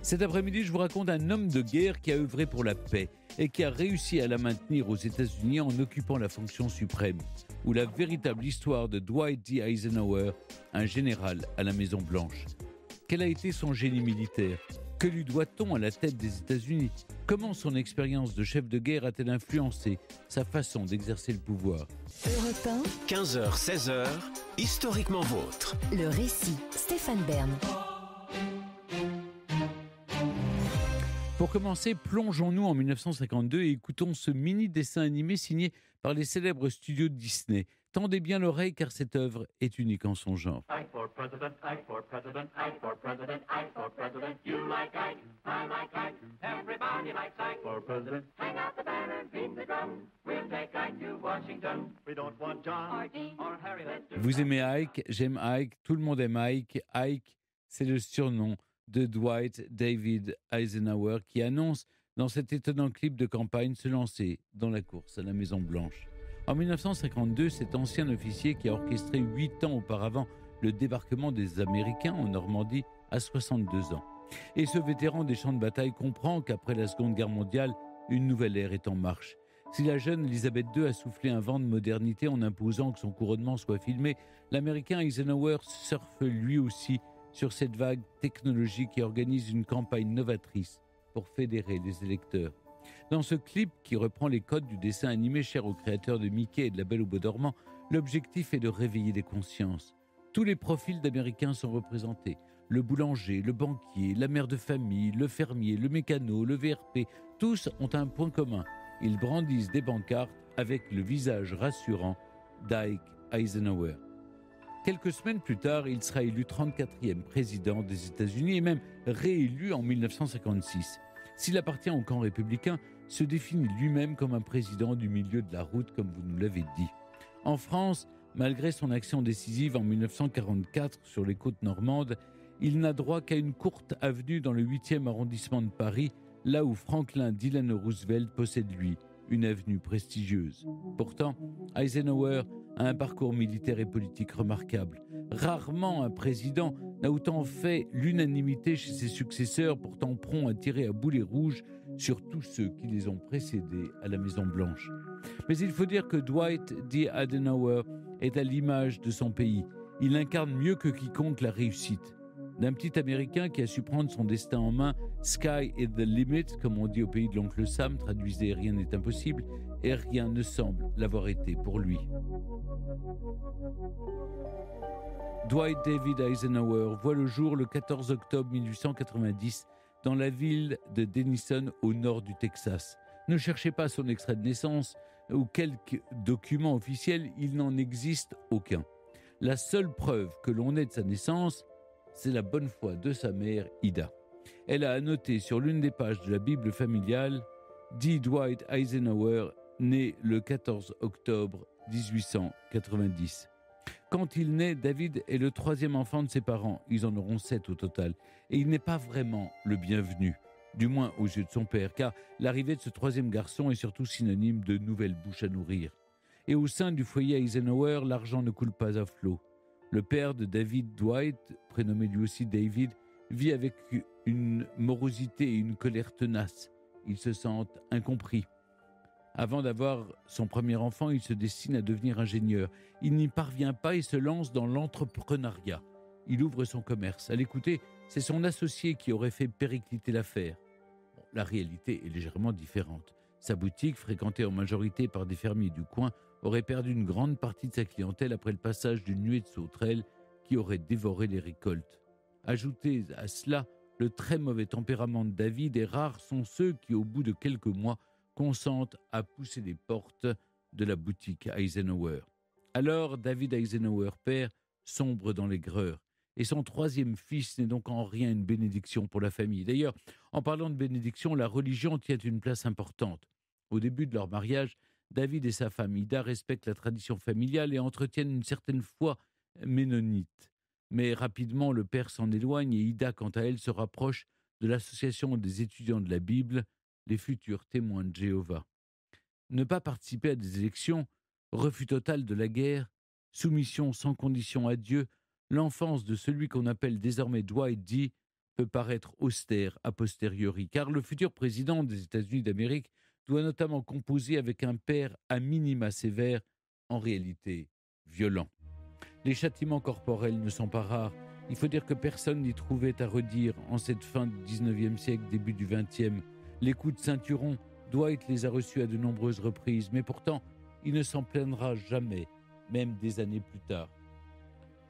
Cet après-midi, je vous raconte un homme de guerre qui a œuvré pour la paix et qui a réussi à la maintenir aux États-Unis en occupant la fonction suprême, ou la véritable histoire de Dwight D. Eisenhower, un général à la Maison-Blanche. Quel a été son génie militaire ? Que lui doit-on à la tête des États-Unis ? Comment son expérience de chef de guerre a-t-elle influencé sa façon d'exercer le pouvoir ? Europe 1, 15h, 16h, historiquement vôtre. le récit, Stéphane Bern. Pour commencer, plongeons-nous en 1952 et écoutons ce mini dessin animé signé par les célèbres studios Disney. Tendez bien l'oreille car cette œuvre est unique en son genre. Ike for president, Ike for president, Ike for president, Ike for president. You like Ike, I like Ike, everybody likes Ike for president. Hang out the banner, beat the drum, we'll take Ike to Washington. We don't want John or Dean or Harry, let's do Vous aimez Ike, j'aime Ike, tout le monde aime Ike. Ike, c'est le surnom de Dwight David Eisenhower qui annonce dans cet étonnant clip de campagne se lancer dans la course à la Maison-Blanche. En 1952, cet ancien officier qui a orchestré 8 ans auparavant le débarquement des Américains en Normandie a 62 ans. Et ce vétéran des champs de bataille comprend qu'après la Seconde Guerre mondiale, une nouvelle ère est en marche. Si la jeune Elisabeth II a soufflé un vent de modernité en imposant que son couronnement soit filmé, l'Américain Eisenhower surfe lui aussi sur cette vague technologique et organise une campagne novatrice pour fédérer les électeurs. Dans ce clip qui reprend les codes du dessin animé cher aux créateurs de Mickey et de La Belle au Bois dormant, l'objectif est de réveiller les consciences. Tous les profils d'Américains sont représentés. Le boulanger, le banquier, la mère de famille, le fermier, le mécano, le VRP, tous ont un point commun. Ils brandissent des pancartes avec le visage rassurant d'Ike Eisenhower. Quelques semaines plus tard, il sera élu 34e président des États-Unis et même réélu en 1956. S'il appartient au camp républicain, se définit lui-même comme un président du milieu de la route, comme vous nous l'avez dit. En France, malgré son action décisive en 1944 sur les côtes normandes, il n'a droit qu'à une courte avenue dans le 8e arrondissement de Paris, là où Franklin Delano Roosevelt possède, lui, une avenue prestigieuse. Pourtant, Eisenhower a un parcours militaire et politique remarquable. Rarement un président n'a autant fait l'unanimité chez ses successeurs, pourtant prompts à tirer à boulet rouge sur tous ceux qui les ont précédés à la Maison-Blanche. Mais il faut dire que Dwight D. Eisenhower est à l'image de son pays. Il incarne mieux que quiconque la réussite. D'un petit Américain qui a su prendre son destin en main, Sky is the limit, comme on dit au pays de l'oncle Sam, traduisez rien n'est impossible, et rien ne semble l'avoir été pour lui. Dwight David Eisenhower voit le jour le 14 octobre 1890 dans la ville de Denison au nord du Texas. Ne cherchez pas son extrait de naissance ou quelques documents officiels, il n'en existe aucun. La seule preuve que l'on ait de sa naissance, c'est la bonne foi de sa mère, Ida. Elle a annoté sur l'une des pages de la Bible familiale « dit Dwight Eisenhower, né le 14 octobre 1890 ». Quand il naît, David est le 3e enfant de ses parents. Ils en auront 7 au total. Et il n'est pas vraiment le bienvenu, du moins aux yeux de son père, car l'arrivée de ce 3e garçon est surtout synonyme de nouvelles bouches à nourrir. Et au sein du foyer Eisenhower, l'argent ne coule pas à flot. Le père de David, Dwight, prénommé lui aussi David, vit avec une morosité et une colère tenaces. Ils se sentent incompris. Avant d'avoir son premier enfant, il se destine à devenir ingénieur. Il n'y parvient pas et se lance dans l'entrepreneuriat. Il ouvre son commerce. À l'écouter, c'est son associé qui aurait fait péricliter l'affaire. Bon, la réalité est légèrement différente. Sa boutique, fréquentée en majorité par des fermiers du coin, aurait perdu une grande partie de sa clientèle après le passage d'une nuée de sauterelles qui aurait dévoré les récoltes. Ajoutez à cela le très mauvais tempérament de David et rares sont ceux qui, au bout de quelques mois, consentent à pousser les portes de la boutique Eisenhower. Alors, David Eisenhower, père, sombre dans l'aigreur. Et son 3e fils n'est donc en rien une bénédiction pour la famille. D'ailleurs, en parlant de bénédiction, la religion tient une place importante. Au début de leur mariage, David et sa femme Ida respectent la tradition familiale et entretiennent une certaine foi ménonite. Mais rapidement, le père s'en éloigne et Ida, quant à elle, se rapproche de l'association des étudiants de la Bible, les futurs témoins de Jéhovah. Ne pas participer à des élections, refus total de la guerre, soumission sans condition à Dieu, l'enfance de celui qu'on appelle désormais Dwight D. peut paraître austère a posteriori, car le futur président des États-Unis d'Amérique doit notamment composer avec un père à minima sévère, en réalité violent. Les châtiments corporels ne sont pas rares. Il faut dire que personne n'y trouvait à redire en cette fin du 19e siècle, début du 20e. Les coups de ceinturon, Dwight les a reçus à de nombreuses reprises, mais pourtant, il ne s'en plaindra jamais, même des années plus tard.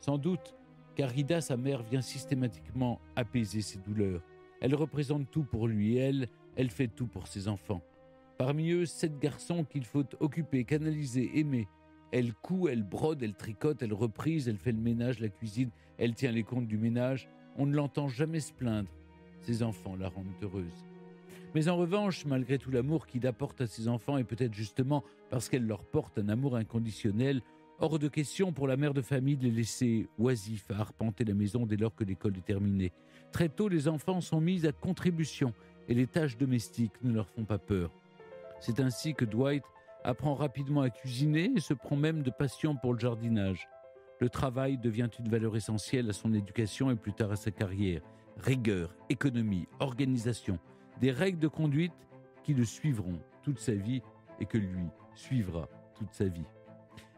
Sans doute, car Ida, sa mère, vient systématiquement apaiser ses douleurs. Elle représente tout pour lui et elle fait tout pour ses enfants. Parmi eux, 7 garçons qu'il faut occuper, canaliser, aimer. Elle coud, elle brode, elle tricote, elle reprise, elle fait le ménage, la cuisine, elle tient les comptes du ménage. On ne l'entend jamais se plaindre. Ses enfants la rendent heureuse. Mais en revanche, malgré tout l'amour qu'Ida apporte à ses enfants, et peut-être justement parce qu'elle leur porte un amour inconditionnel, hors de question pour la mère de famille de les laisser oisifs à arpenter la maison dès lors que l'école est terminée. Très tôt, les enfants sont mis à contribution et les tâches domestiques ne leur font pas peur. C'est ainsi que Dwight apprend rapidement à cuisiner et se prend même de passion pour le jardinage. Le travail devient une valeur essentielle à son éducation et plus tard à sa carrière. Rigueur, économie, organisation, des règles de conduite qui le suivront toute sa vie et que lui suivra toute sa vie.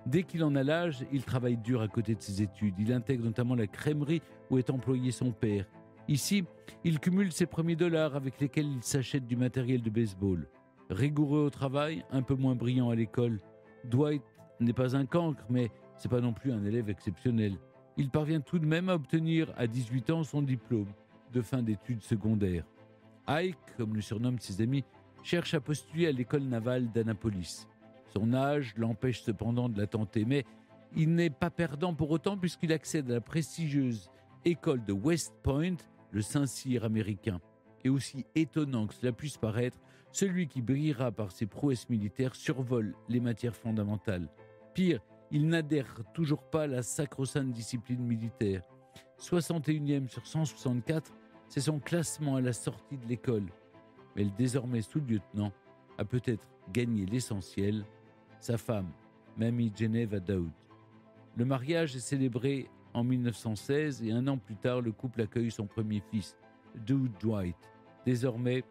Dès qu'il en a l'âge, il travaille dur à côté de ses études. Il intègre notamment la crèmerie où est employé son père. Ici, il cumule ses premiers dollars avec lesquels il s'achète du matériel de baseball. Rigoureux au travail, un peu moins brillant à l'école, Dwight n'est pas un cancre, mais c'est pas non plus un élève exceptionnel. Il parvient tout de même à obtenir à 18 ans son diplôme de fin d'études secondaires. Ike, comme le surnomment ses amis, cherche à postuler à l'école navale d'Annapolis. Son âge l'empêche cependant de la tenter, mais il n'est pas perdant pour autant puisqu'il accède à la prestigieuse école de West Point, le Saint-Cyr américain. Et aussi étonnant que cela puisse paraître, celui qui brillera par ses prouesses militaires survole les matières fondamentales. Pire, il n'adhère toujours pas à la sacro-sainte discipline militaire. 61e sur 164, c'est son classement à la sortie de l'école. Mais le désormais sous-lieutenant a peut-être gagné l'essentiel, sa femme, Mamie Geneva Daoud. Le mariage est célébré en 1916 et un an plus tard, le couple accueille son premier fils, Daoud Dwight. Désormais,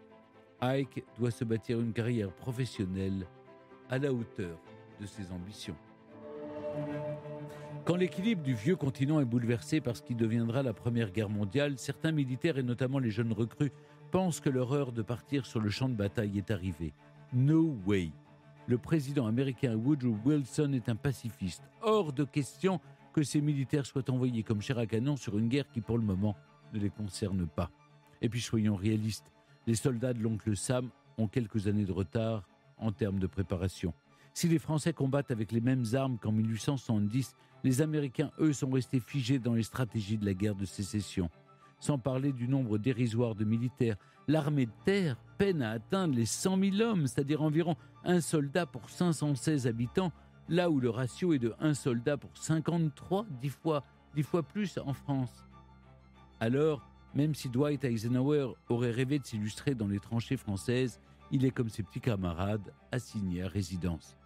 Ike doit se bâtir une carrière professionnelle à la hauteur de ses ambitions. Quand l'équilibre du vieux continent est bouleversé par ce qui deviendra la Première Guerre mondiale, certains militaires et notamment les jeunes recrues pensent que leur heure de partir sur le champ de bataille est arrivée. No way! Le président américain Woodrow Wilson est un pacifiste. Hors de question que ces militaires soient envoyés comme chair à canon sur une guerre qui pour le moment ne les concerne pas. Et puis soyons réalistes, les soldats de l'oncle Sam ont quelques années de retard en termes de préparation. Si les Français combattent avec les mêmes armes qu'en 1870, les Américains, eux, sont restés figés dans les stratégies de la guerre de sécession. Sans parler du nombre dérisoire de militaires, l'armée de terre peine à atteindre les 100 000 hommes, c'est-à-dire environ un soldat pour 516 habitants, là où le ratio est de 1 soldat pour 53, 10 fois plus en France. Alors, même si Dwight Eisenhower aurait rêvé de s'illustrer dans les tranchées françaises, il est comme ses petits camarades, assigné à résidence.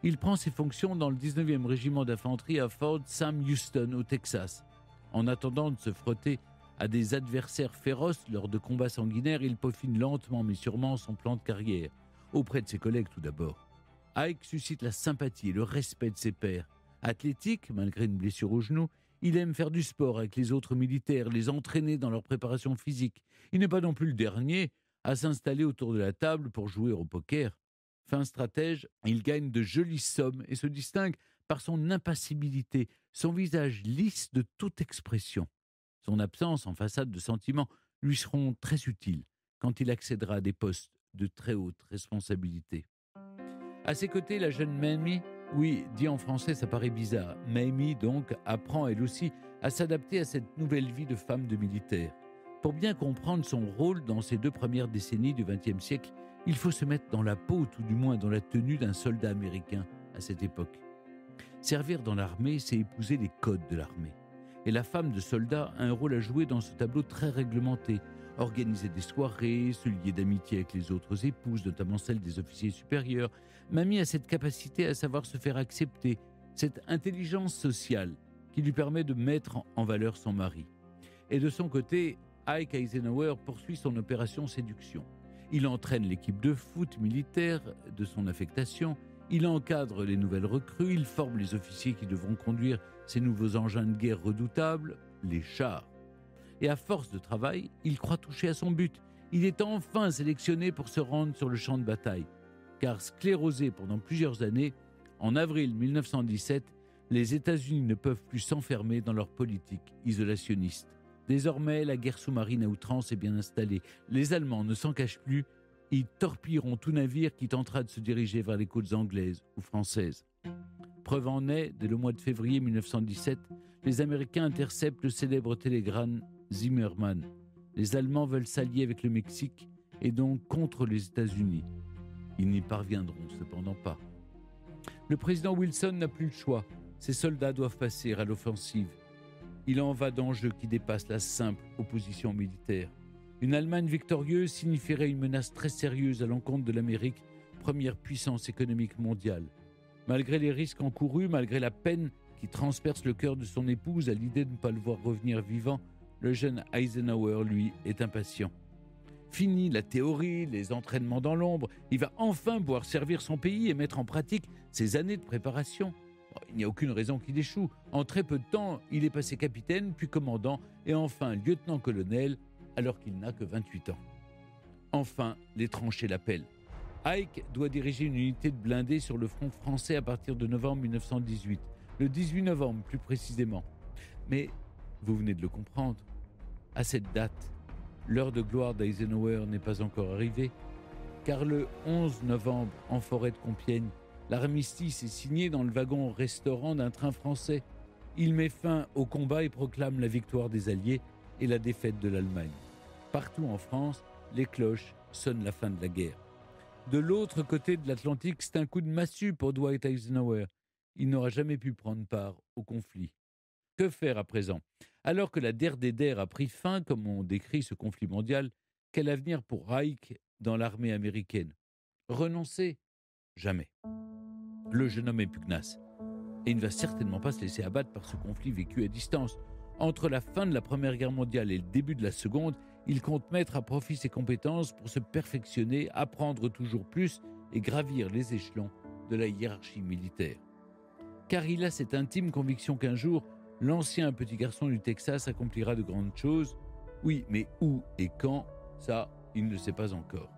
Il prend ses fonctions dans le 19e régiment d'infanterie à Fort Sam Houston, au Texas. En attendant de se frotter à des adversaires féroces lors de combats sanguinaires, il peaufine lentement mais sûrement son plan de carrière, auprès de ses collègues tout d'abord. Ike suscite la sympathie et le respect de ses pairs. Athlétique, malgré une blessure au genou, il aime faire du sport avec les autres militaires, les entraîner dans leur préparation physique. Il n'est pas non plus le dernier à s'installer autour de la table pour jouer au poker. Fin stratège, il gagne de jolies sommes et se distingue par son impassibilité, son visage lisse de toute expression. Son absence en façade de sentiments lui seront très utiles quand il accédera à des postes de très haute responsabilité. À ses côtés, la jeune Mamie, oui, dit en français, ça paraît bizarre, Mamie donc apprend elle aussi à s'adapter à cette nouvelle vie de femme de militaire. Pour bien comprendre son rôle dans ces 2 premières décennies du XXe siècle, il faut se mettre dans la peau, tout du moins dans la tenue d'un soldat américain à cette époque. Servir dans l'armée, c'est épouser les codes de l'armée. Et la femme de soldat a un rôle à jouer dans ce tableau très réglementé. Organiser des soirées, se lier d'amitié avec les autres épouses, notamment celles des officiers supérieurs. Mamie a cette capacité à savoir se faire accepter, cette intelligence sociale qui lui permet de mettre en valeur son mari. Et de son côté, Ike Eisenhower poursuit son opération séduction. Il entraîne l'équipe de foot militaire de son affectation, il encadre les nouvelles recrues, il forme les officiers qui devront conduire ces nouveaux engins de guerre redoutables, les chars. Et à force de travail, il croit toucher à son but. Il est enfin sélectionné pour se rendre sur le champ de bataille. Car sclérosé pendant plusieurs années, en avril 1917, les États-Unis ne peuvent plus s'enfermer dans leur politique isolationniste. Désormais, la guerre sous-marine à outrance est bien installée. Les Allemands ne s'en cachent plus. Ils torpilleront tout navire qui tentera de se diriger vers les côtes anglaises ou françaises. Preuve en est, dès le mois de février 1917, les Américains interceptent le célèbre télégramme Zimmermann. Les Allemands veulent s'allier avec le Mexique et donc contre les États-Unis. Ils n'y parviendront cependant pas. Le président Wilson n'a plus le choix. Ses soldats doivent passer à l'offensive. Il en va d'enjeux qui dépassent la simple opposition militaire. Une Allemagne victorieuse signifierait une menace très sérieuse à l'encontre de l'Amérique, première puissance économique mondiale. Malgré les risques encourus, malgré la peine qui transperce le cœur de son épouse à l'idée de ne pas le voir revenir vivant, le jeune Eisenhower, lui, est impatient. Fini la théorie, les entraînements dans l'ombre, il va enfin pouvoir servir son pays et mettre en pratique ses années de préparation. Il n'y a aucune raison qu'il échoue. En très peu de temps, il est passé capitaine, puis commandant, et enfin lieutenant-colonel, alors qu'il n'a que 28 ans. Enfin, les tranchées l'appellent. Ike doit diriger une unité de blindés sur le front français à partir de novembre 1918, le 18 novembre plus précisément. Mais, vous venez de le comprendre, à cette date, l'heure de gloire d'Eisenhower n'est pas encore arrivée, car le 11 novembre, en forêt de Compiègne, l'armistice est signé dans le wagon-restaurant d'un train français. Il met fin au combat et proclame la victoire des Alliés et la défaite de l'Allemagne. Partout en France, les cloches sonnent la fin de la guerre. De l'autre côté de l'Atlantique, c'est un coup de massue pour Dwight Eisenhower. Il n'aura jamais pu prendre part au conflit. Que faire à présent ? Alors que la der des der a pris fin, comme on décrit ce conflit mondial, quel avenir pour Ike dans l'armée américaine ? Renoncer ? Jamais. Le jeune homme est pugnace. Et il ne va certainement pas se laisser abattre par ce conflit vécu à distance. Entre la fin de la Première Guerre mondiale et le début de la Seconde, il compte mettre à profit ses compétences pour se perfectionner, apprendre toujours plus et gravir les échelons de la hiérarchie militaire. Car il a cette intime conviction qu'un jour, l'ancien petit garçon du Texas accomplira de grandes choses. Oui, mais où et quand, ça, il ne le sait pas encore.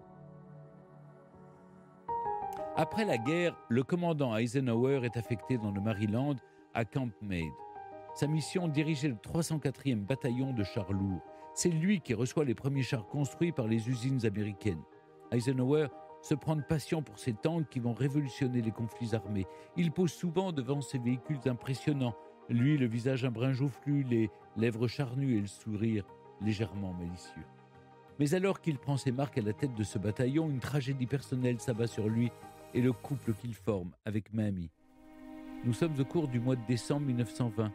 Après la guerre, le commandant Eisenhower est affecté dans le Maryland à Camp Meade. Sa mission, diriger le 304e bataillon de chars lourds. C'est lui qui reçoit les premiers chars construits par les usines américaines. Eisenhower se prend de passion pour ces tanks qui vont révolutionner les conflits armés. Il pose souvent devant ces véhicules impressionnants. Lui, le visage un brin joufflu, les lèvres charnues et le sourire légèrement malicieux. Mais alors qu'il prend ses marques à la tête de ce bataillon, une tragédie personnelle s'abat sur lui et le couple qu'il forme avec Mamie. Nous sommes au cours du mois de décembre 1920.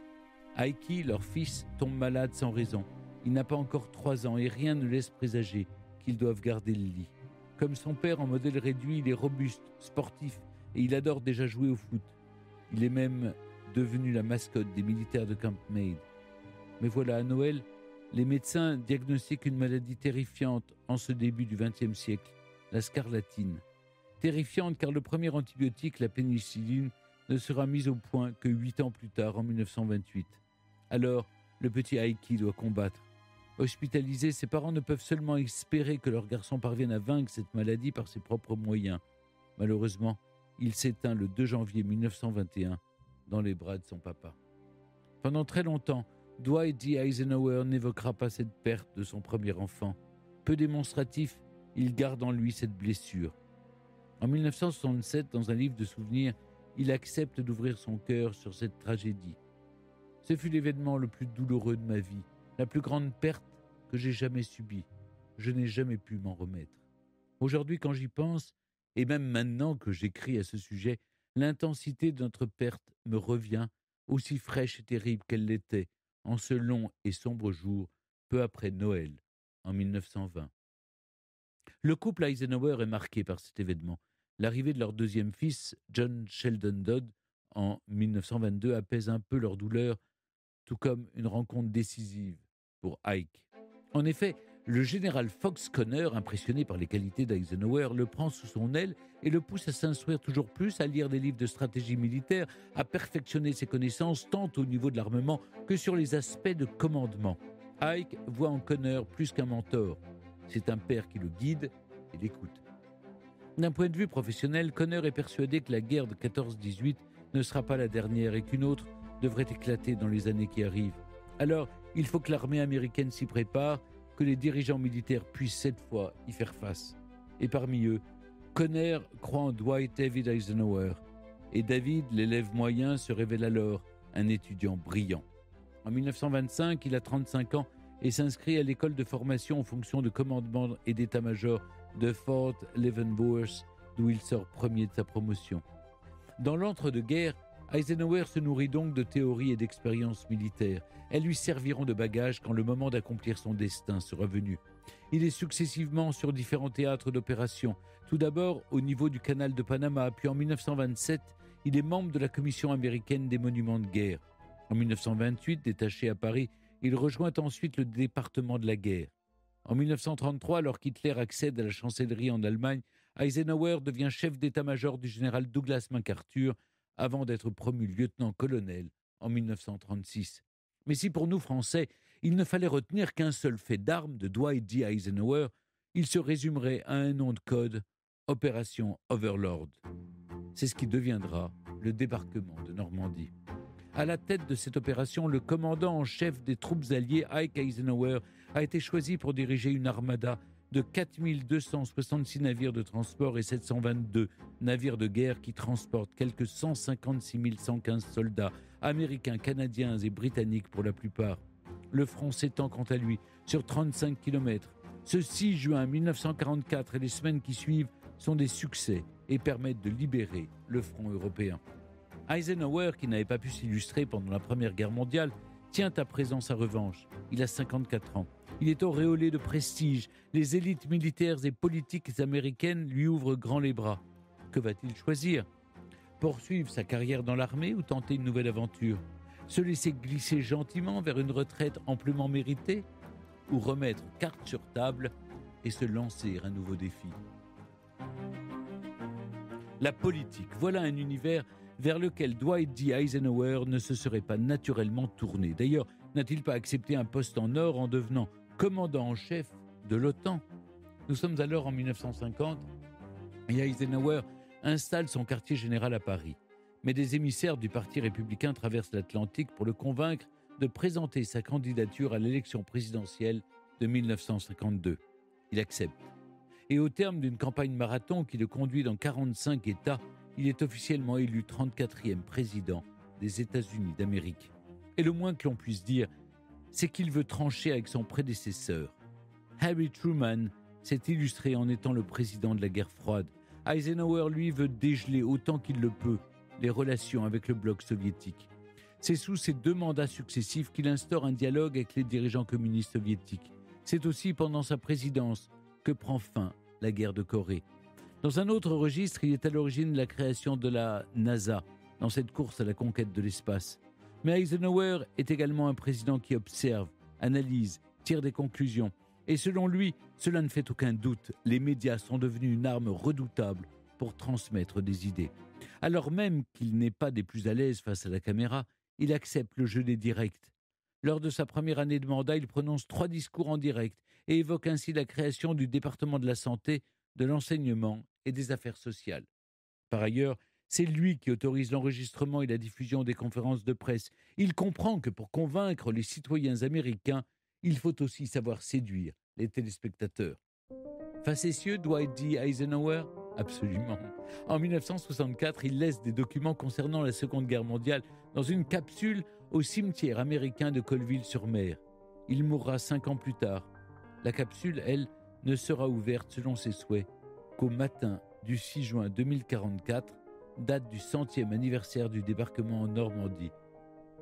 Ike, leur fils, tombe malade sans raison. Il n'a pas encore 3 ans et rien ne laisse présager qu'ils doivent garder le lit. Comme son père en modèle réduit, il est robuste, sportif et il adore déjà jouer au foot. Il est même devenu la mascotte des militaires de Camp Meade. Mais voilà, à Noël, les médecins diagnostiquent une maladie terrifiante en ce début du XXe siècle, la scarlatine. Terrifiante car le premier antibiotique, la pénicilline, ne sera mis au point que 8 ans plus tard, en 1928. Alors, le petit Ike doit combattre. Hospitalisé, ses parents ne peuvent seulement espérer que leur garçon parvienne à vaincre cette maladie par ses propres moyens. Malheureusement, il s'éteint le 2 janvier 1921 dans les bras de son papa. Pendant très longtemps, Dwight D. Eisenhower n'évoquera pas cette perte de son premier enfant. Peu démonstratif, il garde en lui cette blessure. En 1967, dans un livre de souvenirs, il accepte d'ouvrir son cœur sur cette tragédie. Ce fut l'événement le plus douloureux de ma vie, la plus grande perte que j'ai jamais subie. Je n'ai jamais pu m'en remettre. Aujourd'hui, quand j'y pense, et même maintenant que j'écris à ce sujet, l'intensité de notre perte me revient, aussi fraîche et terrible qu'elle l'était, en ce long et sombre jour, peu après Noël, en 1920. Le couple Eisenhower est marqué par cet événement. L'arrivée de leur deuxième fils, John Sheldon Dodd, en 1922, apaise un peu leur douleur, tout comme une rencontre décisive pour Ike. En effet, le général Fox Conner, impressionné par les qualités d'Eisenhower, le prend sous son aile et le pousse à s'instruire toujours plus, à lire des livres de stratégie militaire, à perfectionner ses connaissances tant au niveau de l'armement que sur les aspects de commandement. Ike voit en Conner plus qu'un mentor. C'est un père qui le guide et l'écoute. D'un point de vue professionnel, Conner est persuadé que la guerre de 14-18 ne sera pas la dernière et qu'une autre devrait éclater dans les années qui arrivent. Alors, il faut que l'armée américaine s'y prépare, que les dirigeants militaires puissent cette fois y faire face. Et parmi eux, Conner croit en Dwight David Eisenhower. Et David, l'élève moyen, se révèle alors un étudiant brillant. En 1925, il a 35 ans et s'inscrit à l'école de formation en fonction de commandement et d'état-major de Fort Leavenworth, d'où il sort premier de sa promotion. Dans l'entre-deux-guerres, Eisenhower se nourrit donc de théories et d'expériences militaires. Elles lui serviront de bagage quand le moment d'accomplir son destin sera venu. Il est successivement sur différents théâtres d'opération. Tout d'abord au niveau du canal de Panama, puis en 1927, il est membre de la Commission américaine des monuments de guerre. En 1928, détaché à Paris, il rejoint ensuite le département de la guerre. En 1933, alors qu'Hitler accède à la chancellerie en Allemagne, Eisenhower devient chef d'état-major du général Douglas MacArthur avant d'être promu lieutenant-colonel en 1936. Mais si pour nous Français, il ne fallait retenir qu'un seul fait d'armes de Dwight D. Eisenhower, il se résumerait à un nom de code, Opération Overlord. C'est ce qui deviendra le débarquement de Normandie. À la tête de cette opération, le commandant en chef des troupes alliées, Ike Eisenhower, a été choisi pour diriger une armada de 4266 navires de transport et 722 navires de guerre qui transportent quelques 156 115 soldats américains, canadiens et britanniques pour la plupart. Le front s'étend quant à lui sur 35 km. Ce 6 juin 1944 et les semaines qui suivent sont des succès et permettent de libérer le front européen. Eisenhower, qui n'avait pas pu s'illustrer pendant la Première Guerre mondiale, tient à présent sa revanche. Il a 54 ans. Il est auréolé de prestige. Les élites militaires et politiques américaines lui ouvrent grand les bras. Que va-t-il choisir ? Poursuivre sa carrière dans l'armée ou tenter une nouvelle aventure ? Se laisser glisser gentiment vers une retraite amplement méritée ? Ou remettre carte sur table et se lancer un nouveau défi ? La politique, voilà un univers vers lequel Dwight D. Eisenhower ne se serait pas naturellement tourné. D'ailleurs, n'a-t-il pas accepté un poste en or en devenant commandant en chef de l'OTAN ? Nous sommes alors en 1950 et Eisenhower installe son quartier général à Paris. Mais des émissaires du Parti républicain traversent l'Atlantique pour le convaincre de présenter sa candidature à l'élection présidentielle de 1952. Il accepte. Et au terme d'une campagne marathon qui le conduit dans 45 États, il est officiellement élu 34e président des États-Unis d'Amérique. Et le moins que l'on puisse dire, c'est qu'il veut trancher avec son prédécesseur. Harry Truman s'est illustré en étant le président de la guerre froide. Eisenhower, lui, veut dégeler autant qu'il le peut les relations avec le bloc soviétique. C'est sous ces 2 mandats successifs qu'il instaure un dialogue avec les dirigeants communistes soviétiques. C'est aussi pendant sa présidence que prend fin la guerre de Corée. Dans un autre registre, il est à l'origine de la création de la NASA, dans cette course à la conquête de l'espace. Mais Eisenhower est également un président qui observe, analyse, tire des conclusions. Et selon lui, cela ne fait aucun doute, les médias sont devenus une arme redoutable pour transmettre des idées. Alors même qu'il n'est pas des plus à l'aise face à la caméra, il accepte le jeu des directs. Lors de sa première année de mandat, il prononce 3 discours en direct et évoque ainsi la création du département de la santé, de l'enseignement et des affaires sociales. Par ailleurs, c'est lui qui autorise l'enregistrement et la diffusion des conférences de presse. Il comprend que pour convaincre les citoyens américains, il faut aussi savoir séduire les téléspectateurs. Facétieux, Dwight D. Eisenhower ? Absolument. En 1964, il laisse des documents concernant la Seconde Guerre mondiale dans une capsule au cimetière américain de Colville-sur-Mer. Il mourra 5 ans plus tard. La capsule, elle, ne sera ouverte selon ses souhaits qu'au matin du 6 juin 2044, date du 100e anniversaire du débarquement en Normandie.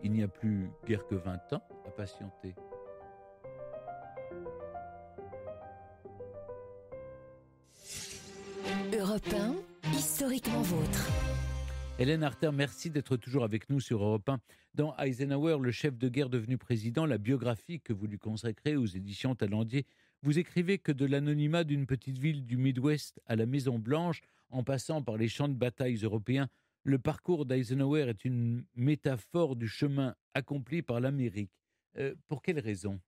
Il n'y a plus guère que 20 ans à patienter. Europe 1, historiquement vôtre. Hélène Arter, merci d'être toujours avec nous sur Europe 1. Dans Eisenhower, le chef de guerre devenu président, la biographie que vous lui consacrez aux éditions Talendier, vous écrivez que de l'anonymat d'une petite ville du Midwest à la Maison-Blanche, en passant par les champs de bataille européens, le parcours d'Eisenhower est une métaphore du chemin accompli par l'Amérique. Pour quelle raison ?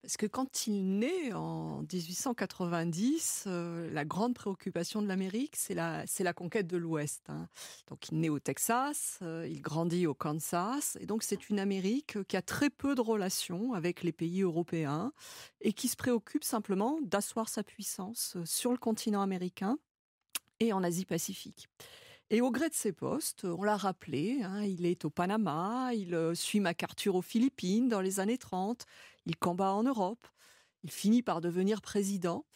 Parce que quand il naît en 1890, la grande préoccupation de l'Amérique, c'est la conquête de l'Ouest, hein. Donc il naît au Texas, il grandit au Kansas, et donc c'est une Amérique qui a très peu de relations avec les pays européens et qui se préoccupe simplement d'asseoir sa puissance sur le continent américain et en Asie-Pacifique. Et au gré de ses postes, on l'a rappelé, hein, il est au Panama, il suit MacArthur aux Philippines dans les années 30, il combat en Europe, il finit par devenir président.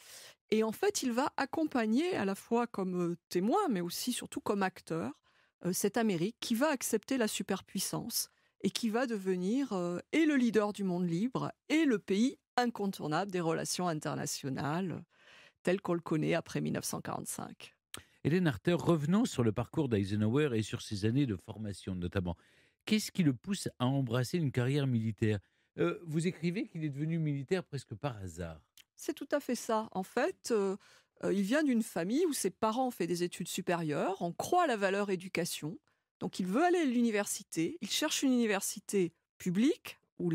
Et en fait, il va accompagner à la fois comme témoin, mais aussi surtout comme acteur, cette Amérique qui va accepter la superpuissance et qui va devenir et le leader du monde libre et le pays incontournable des relations internationales tel qu'on le connaît après 1945. Hélène Arter, revenons sur le parcours d'Eisenhower et sur ses années de formation notamment. Qu'est-ce qui le pousse à embrasser une carrière militaire ? Vous écrivez qu'il est devenu militaire presque par hasard. C'est tout à fait ça. En fait, il vient d'une famille où ses parents ont fait des études supérieures, on croit à la valeur éducation, donc il veut aller à l'université, il cherche une université publique où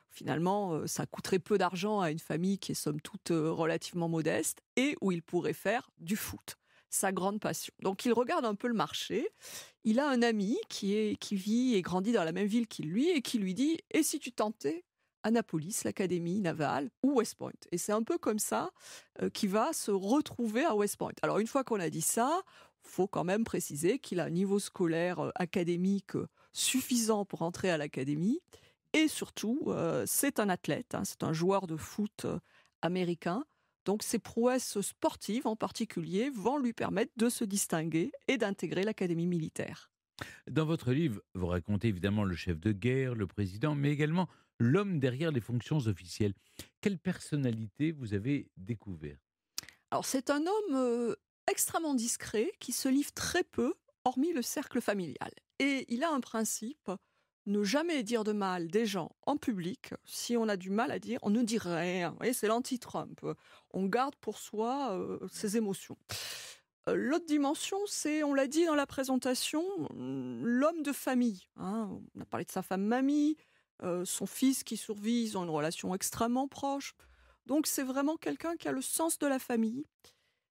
finalement ça coûterait peu d'argent à une famille qui est somme toute relativement modeste et où il pourrait faire du foot. Sa grande passion. Donc il regarde un peu le marché. Il a un ami qui vit et grandit dans la même ville qu'il lui et qui lui dit « Et si tu tentais Annapolis, l'académie navale ou West Point ?» Et c'est un peu comme ça qu'il va se retrouver à West Point. Alors une fois qu'on a dit ça, il faut quand même préciser qu'il a un niveau scolaire académique suffisant pour entrer à l'académie. Et surtout, c'est un athlète, hein, c'est un joueur de foot américain. Donc ses prouesses sportives en particulier vont lui permettre de se distinguer et d'intégrer l'académie militaire. Dans votre livre, vous racontez évidemment le chef de guerre, le président, mais également l'homme derrière les fonctions officielles. Quelle personnalité vous avez découvert ? Alors c'est un homme extrêmement discret qui se livre très peu, hormis le cercle familial. Et il a un principe, ne jamais dire de mal des gens en public. Si on a du mal à dire, on ne dit rien. Vous voyez, c'est l'anti-Trump. On garde pour soi ses émotions. L'autre dimension, c'est, on l'a dit dans la présentation, l'homme de famille, hein. On a parlé de sa femme mamie, son fils qui survit, ils ont une relation extrêmement proche. Donc c'est vraiment quelqu'un qui a le sens de la famille.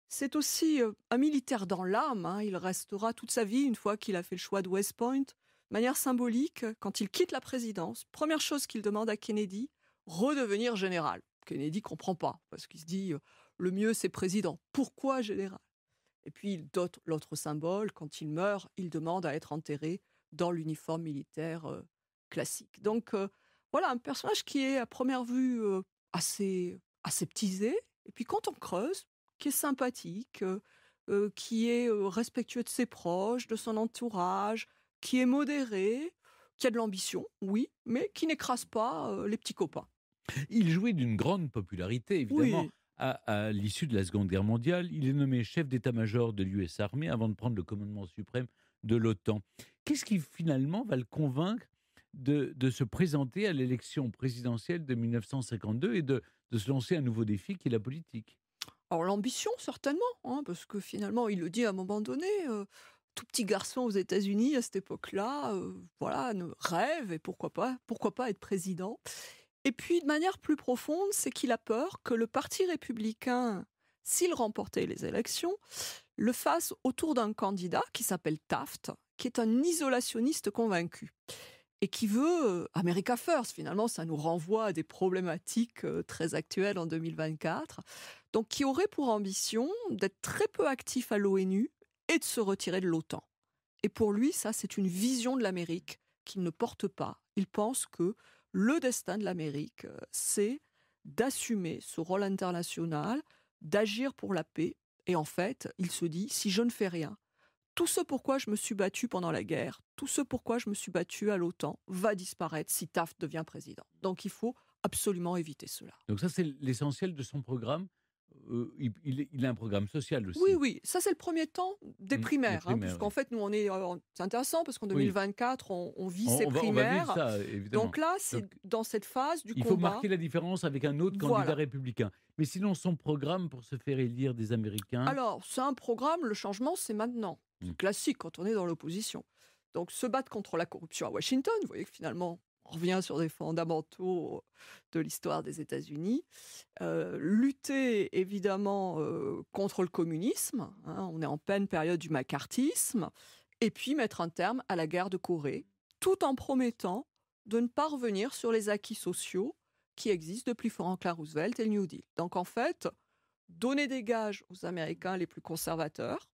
C'est aussi un militaire dans l'âme, hein. Il restera toute sa vie, une fois qu'il a fait le choix de West Point. De manière symbolique, quand il quitte la présidence, première chose qu'il demande à Kennedy, redevenir général. Kennedy ne comprend pas, parce qu'il se dit, le mieux c'est président. Pourquoi général ? Et puis il dote l'autre symbole, quand il meurt, il demande à être enterré dans l'uniforme militaire classique. Donc voilà, un personnage qui est à première vue assez aseptisé, et puis quand on creuse, qui est sympathique, qui est respectueux de ses proches, de son entourage, qui est modéré, qui a de l'ambition, oui, mais qui n'écrase pas les petits copains. Il jouit d'une grande popularité, évidemment. Oui. À l'issue de la Seconde Guerre mondiale, il est nommé chef d'état-major de l'US Army avant de prendre le commandement suprême de l'OTAN. Qu'est-ce qui finalement va le convaincre de se présenter à l'élection présidentielle de 1952 et de se lancer un nouveau défi qui est la politique ? Alors l'ambition, certainement, hein, parce que finalement, il le dit à un moment donné, tout petit garçon aux États-Unis à cette époque-là, voilà, rêve et pourquoi pas être président. Et puis, de manière plus profonde, c'est qu'il a peur que le Parti républicain, s'il remportait les élections, le fasse autour d'un candidat qui s'appelle Taft, qui est un isolationniste convaincu et qui veut America First. Finalement, ça nous renvoie à des problématiques très actuelles en 2024. Donc, qui aurait pour ambition d'être très peu actif à l'ONU et de se retirer de l'OTAN. Et pour lui, ça, c'est une vision de l'Amérique qu'il ne porte pas. Il pense que le destin de l'Amérique, c'est d'assumer ce rôle international, d'agir pour la paix. Et en fait, il se dit, si je ne fais rien, tout ce pourquoi je me suis battu pendant la guerre, tout ce pourquoi je me suis battu à l'OTAN, va disparaître si Taft devient président. Donc il faut absolument éviter cela. Donc ça, c'est l'essentiel de son programme. il a un programme social aussi. Oui, ça c'est le premier temps des primaires. Puisqu'en fait, nous, c'est intéressant parce qu'en 2024, on vit ces On va primaires. vivre ça, évidemment. Donc là, c'est dans cette phase du combat. Il faut marquer la différence avec un autre candidat républicain. Mais sinon, son programme pour se faire élire des Américains... Alors, c'est un programme, le changement, c'est maintenant. C'est classique quand on est dans l'opposition. Donc, se battre contre la corruption à Washington, vous voyez que finalement, on revient sur des fondamentaux de l'histoire des États-Unis. Lutter, évidemment, contre le communisme. On est en pleine période du macartisme. Et puis, mettre un terme à la guerre de Corée, tout en promettant de ne pas revenir sur les acquis sociaux qui existent depuis Franklin Roosevelt et le New Deal. Donc, en fait, donner des gages aux Américains les plus conservateurs,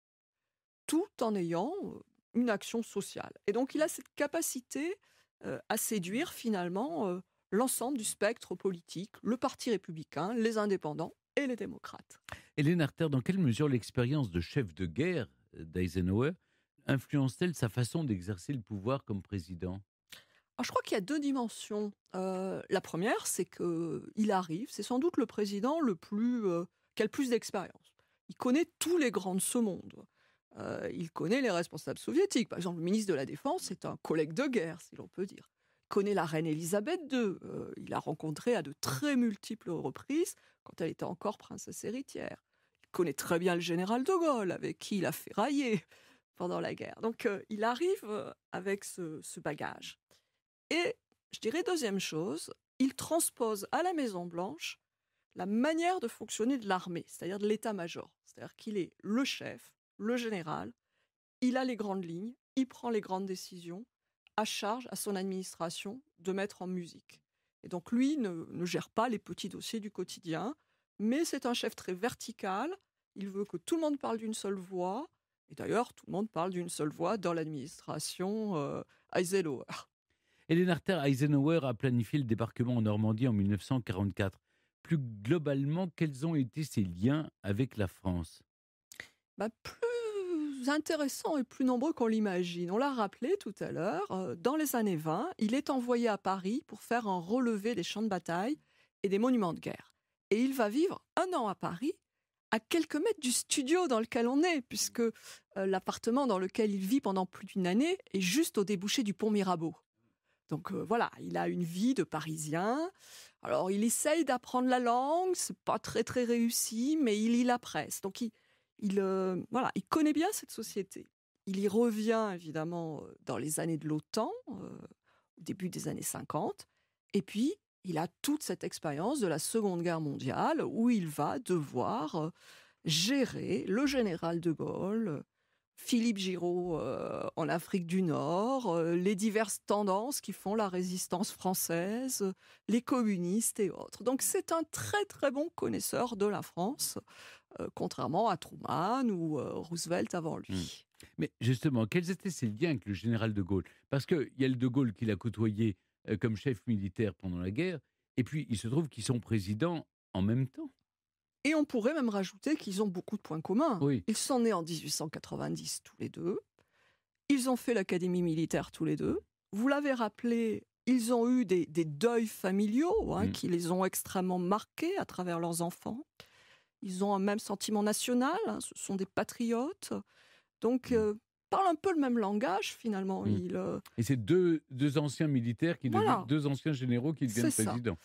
tout en ayant une action sociale. Et donc, il a cette capacité à séduire, finalement, l'ensemble du spectre politique, le Parti républicain, les indépendants et les démocrates. Hélène Artert, dans quelle mesure l'expérience de chef de guerre d'Eisenhower influence-t-elle sa façon d'exercer le pouvoir comme président ? Alors, je crois qu'il y a deux dimensions. La première, c'est qu'il arrive, c'est sans doute le président qui a le plus d'expérience. Il connaît tous les grands de ce monde. Il connaît les responsables soviétiques. Par exemple, le ministre de la Défense est un collègue de guerre, si l'on peut dire. Il connaît la reine Elisabeth II. Il l'a rencontrée à de très multiples reprises quand elle était encore princesse héritière. Il connaît très bien le général de Gaulle, avec qui il a ferraillé pendant la guerre. Donc, il arrive avec ce bagage. Et je dirais deuxième chose, il transpose à la Maison-Blanche la manière de fonctionner de l'armée, c'est-à-dire de l'état-major. C'est-à-dire qu'il est le chef, le général, il a les grandes lignes, il prend les grandes décisions, à charge à son administration de mettre en musique. Et donc lui ne gère pas les petits dossiers du quotidien, mais c'est un chef très vertical, il veut que tout le monde parle d'une seule voix, et d'ailleurs tout le monde parle d'une seule voix dans l'administration Eisenhower. Hélène Artert, Eisenhower a planifié le débarquement en Normandie en 1944. Plus globalement, quels ont été ses liens avec la France ? Plus intéressants et plus nombreux qu'on l'imagine. On l'a rappelé tout à l'heure, dans les années 20, il est envoyé à Paris pour faire un relevé des champs de bataille et des monuments de guerre. Et il va vivre 1 an à Paris, à quelques mètres du studio dans lequel on est, puisque l'appartement dans lequel il vit pendant plus d'1 année est juste au débouché du pont Mirabeau. Donc voilà, il a une vie de Parisien. Alors il essaye d'apprendre la langue, c'est pas très très réussi, mais il lit la presse. Donc il connaît bien cette société. Il y revient évidemment dans les années de l'OTAN, au début des années 50. Et puis il a toute cette expérience de la Seconde Guerre mondiale où il va devoir gérer le général de Gaulle, Philippe Giraud en Afrique du Nord, les diverses tendances qui font la résistance française, les communistes et autres. Donc c'est un très très bon connaisseur de la France, contrairement à Truman ou Roosevelt avant lui. Mais justement, quels étaient ses liens avec le général de Gaulle ? Parce qu'il y a le de Gaulle qu'il a côtoyé comme chef militaire pendant la guerre, et puis il se trouve qu'ils sont présidents en même temps. Et on pourrait même rajouter qu'ils ont beaucoup de points communs. Oui. Ils sont nés en 1890 tous les deux. Ils ont fait l'académie militaire tous les deux. Vous l'avez rappelé, ils ont eu des deuils familiaux qui les ont extrêmement marqués à travers leurs enfants. Ils ont un même sentiment national, ce sont des patriotes. Donc, parlent un peu le même langage finalement. Et c'est deux anciens militaires qui deviennent deux anciens généraux qui deviennent présidents.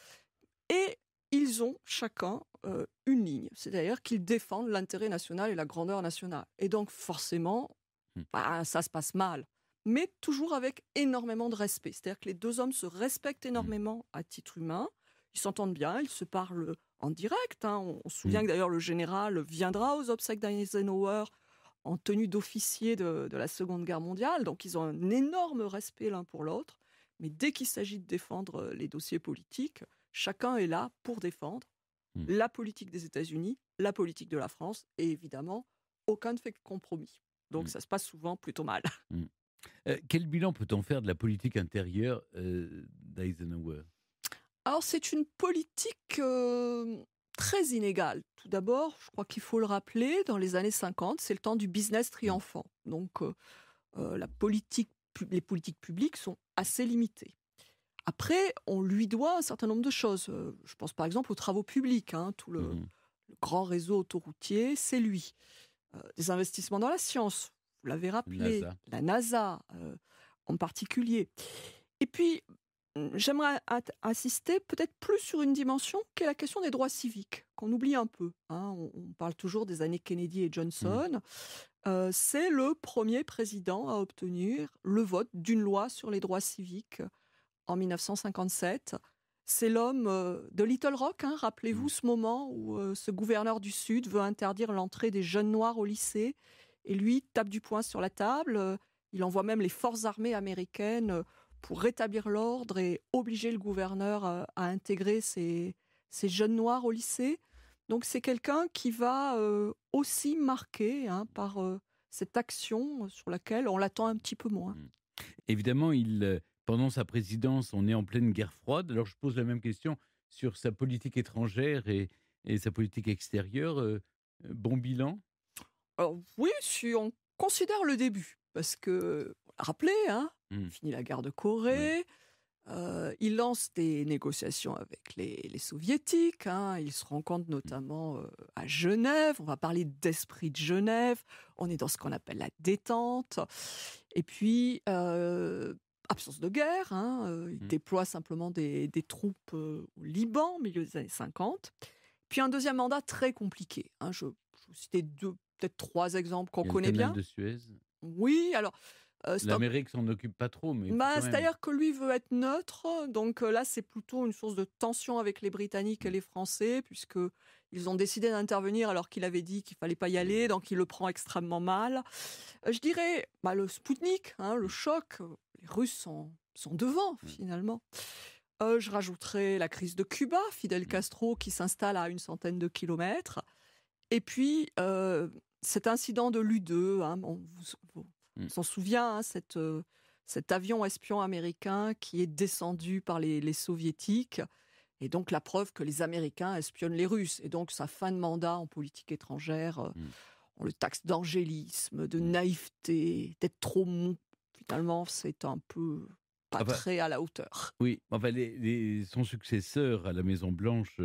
Et ils ont chacun une ligne, c'est-à-dire qu'ils défendent l'intérêt national et la grandeur nationale. Et donc forcément, ça se passe mal, mais toujours avec énormément de respect. C'est-à-dire que les deux hommes se respectent énormément à titre humain, ils s'entendent bien, ils se parlent en direct. On se souvient que d'ailleurs le général viendra aux obsèques d'Eisenhower en tenue d'officier de la Seconde Guerre mondiale, donc ils ont un énorme respect l'un pour l'autre, mais dès qu'il s'agit de défendre les dossiers politiques, chacun est là pour défendre la politique des États-Unis, la politique de la France, et évidemment, aucun ne fait de compromis. Donc ça se passe souvent plutôt mal. Quel bilan peut-on faire de la politique intérieure d'Eisenhower ? Alors c'est une politique très inégale. Tout d'abord, je crois qu'il faut le rappeler, dans les années 50, c'est le temps du business triomphant. Donc les politiques publiques sont assez limitées. Après, on lui doit un certain nombre de choses. Je pense par exemple aux travaux publics, tout le grand réseau autoroutier, c'est lui. Des investissements dans la science, vous l'avez rappelé, la NASA en particulier. Et puis, j'aimerais insister peut-être plus sur une dimension qui est la question des droits civiques, qu'on oublie un peu. On parle toujours des années Kennedy et Johnson. C'est le premier président à obtenir le vote d'une loi sur les droits civiques en 1957. C'est l'homme de Little Rock, rappelez-vous ce moment où ce gouverneur du Sud veut interdire l'entrée des jeunes noirs au lycée, et lui tape du poing sur la table. Il envoie même les forces armées américaines pour rétablir l'ordre et obliger le gouverneur à intégrer ces jeunes noirs au lycée. Donc c'est quelqu'un qui va aussi marquer par cette action sur laquelle on l'attend un petit peu moins. Évidemment, pendant sa présidence, on est en pleine guerre froide. Alors je pose la même question sur sa politique étrangère et sa politique extérieure. Bon bilan ? Alors oui, si on considère le début, parce que, rappelez, finit la guerre de Corée, il lance des négociations avec les soviétiques, il se rencontre notamment à Genève, on va parler d'esprit de Genève, on est dans ce qu'on appelle la détente, et puis absence de guerre, il déploie simplement des troupes au Liban au milieu des années 50, puis un deuxième mandat très compliqué, je vais citer peut-être 3 exemples qu'on connaît bien. Le canal de Suez. Oui, alors... L'Amérique s'en occupe pas trop, mais... c'est-à-dire que lui veut être neutre, donc là c'est plutôt une source de tension avec les Britanniques et les Français, puisqu'ils ont décidé d'intervenir alors qu'il avait dit qu'il fallait pas y aller, donc il le prend extrêmement mal. Je dirais, le Spoutnik, le choc, les Russes sont devant finalement. Je rajouterais la crise de Cuba, Fidel Castro qui s'installe à une centaine de kilomètres, et puis cet incident de l'U-2, on s'en souvient, cet avion espion américain qui est descendu par les soviétiques, et donc la preuve que les Américains espionnent les Russes. Et donc sa fin de mandat en politique étrangère, on le taxe d'angélisme, de naïveté, d'être trop mou. Finalement, c'est un peu pas très à la hauteur. Oui, son successeur à la Maison-Blanche,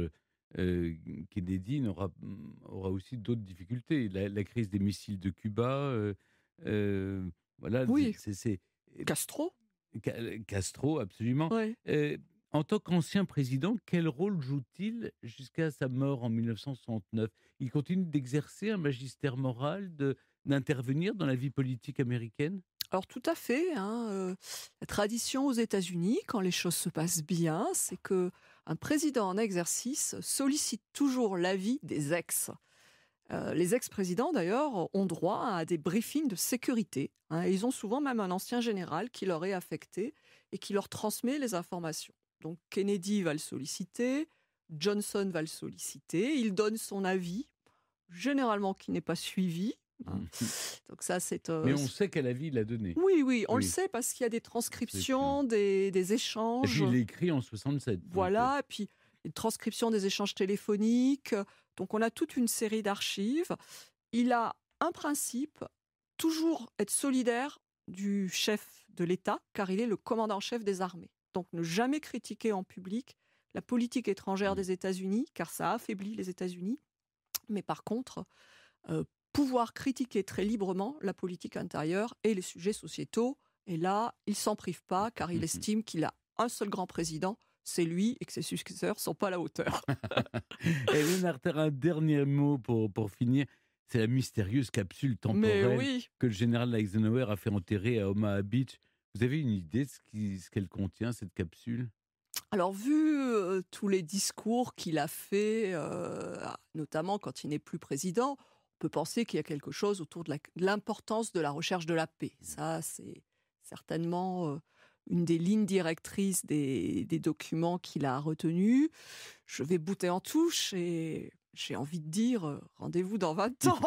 Kennedy, aura aussi d'autres difficultés. La crise des missiles de Cuba... oui. c'est Castro. Castro, absolument. Ouais. En tant qu'ancien président, quel rôle joue-t-il jusqu'à sa mort en 1969 ? Il continue d'exercer un magistère moral, d'intervenir dans la vie politique américaine ? Alors tout à fait. La tradition aux États-Unis, quand les choses se passent bien, c'est qu'un président en exercice sollicite toujours l'avis des ex. Les ex-présidents, d'ailleurs, ont droit à des briefings de sécurité. Ils ont souvent même un ancien général qui leur est affecté et qui leur transmet les informations. Donc Kennedy va le solliciter, Johnson va le solliciter, il donne son avis, généralement qui n'est pas suivi. Donc ça, mais on sait quel avis il a donné. Oui, on le sait parce qu'il y a des transcriptions, des échanges. Et puis il est écrit en 67. Voilà, et puis une transcription des échanges téléphoniques. Donc on a toute une série d'archives. Il a un principe, toujours être solidaire du chef de l'État, car il est le commandant-chef des armées. Donc ne jamais critiquer en public la politique étrangère des États-Unis, car ça affaiblit les États-Unis. Mais par contre, pouvoir critiquer très librement la politique intérieure et les sujets sociétaux. Et là, il ne s'en prive pas, car il estime qu'il a un seul grand président, c'est lui, et que ses successeurs ne sont pas à la hauteur. Hélène Artert, un dernier mot pour finir. C'est la mystérieuse capsule temporelle que le général Eisenhower a fait enterrer à Omaha Beach. Vous avez une idée de ce qu'elle contient, cette capsule ? Alors, vu tous les discours qu'il a fait, notamment quand il n'est plus président, on peut penser qu'il y a quelque chose autour de l'importance de la recherche de la paix. Ça, c'est certainement une des lignes directrices des documents qu'il a retenus. Je vais bouter en touche et j'ai envie de dire rendez-vous dans 20 ans.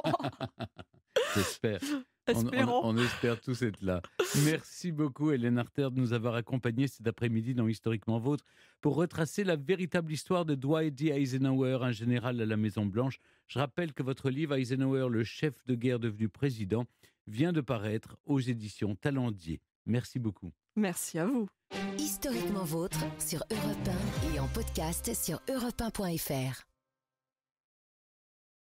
J'espère. On espère tous être là. Merci beaucoup Hélène Artert de nous avoir accompagnés cet après-midi dans Historiquement Vôtre pour retracer la véritable histoire de Dwight D. Eisenhower, un général à la Maison-Blanche. Je rappelle que votre livre Eisenhower, le chef de guerre devenu président, vient de paraître aux éditions Talendier. Merci beaucoup. Merci à vous. Historiquement Vôtre sur Europe 1 et en podcast sur europe1.fr.